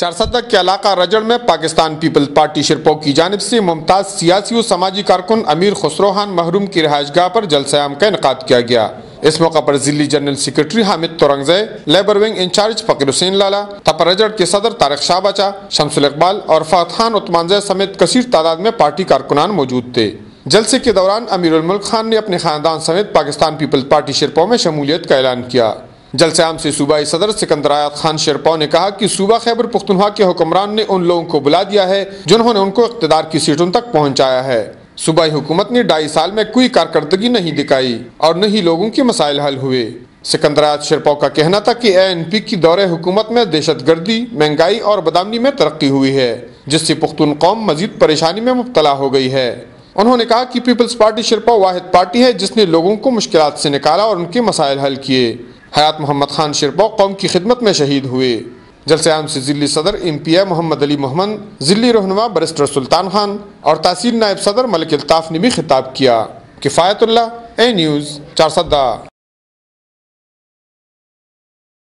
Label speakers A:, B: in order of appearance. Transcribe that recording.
A: چارسدہ کے علاقہ رجڑ میں پاکستان پیپلز پارٹی شرپو کی جانب سے ممتاز سیاسی و سماجی کارکن امیر خسرو خان محروم کی رہائش گاہ پر جلسہ عام کا انعقاد کیا گیا۔ اس موقع پر ضلعی general secretary Hamid Torangzai, labour wing incharge Faqir Hussain لالا، تپا رجڑ کے صدر طارق شاہ بچا، شمس الاقبال اور فہد خان عثمانزے سمیت کثیر تعداد میں پارٹی کارکنان موجود تھے۔ جلسے کے دوران امیر الملک خان نے اپنے خاندان سمیت پاکستان پیپلز پارٹی شرپو میں شمولیت کا اعلان کیا۔ جلسہ عام سے صوبائی صدر سکندر آیات خان شرپو نے کہا کہ صوبہ خیبر پختونخوا کے حکمران نے ان لوگوں کو بلا دیا ہے جنہوں نے ان کو اقتدار کی سیٹوں تک پہنچایا ہے۔ صوبائی حکومت نے 2.5 سال میں کوئی کارکردگی نہیں دکھائی اور نہ ہی لوگوں کے مسائل حل ہوئے۔ سکندر آیات شرپو کا کہنا تھا کہ ANP کی دور حکومت میں دہشت گردی، مہنگائی اور بدامنی میں ترقی ہوئی ہے، جس سے پختون قوم مزید پریشانی میں مبتلا ہو گئی ہے۔ انہوں نے کہا کہ پیپلز پارٹی شرپو واحد پارٹی ہے جس نے لوگوں کو مشکلات سے نکالا اور ان کے مسائل حل کیے۔ حیات محمد خان شرپو قوم کی خدمت میں شہید ہوئے۔ جلسہ عام سے ضلعی صدر MPA محمد علی محمد، ضلعی رہنما برسٹر سلطان خان اور تحصیل نائب صدر ملک الطاف نے بھی خطاب کیا۔ کفایت اللہ، اے نیوز، چارسدہ۔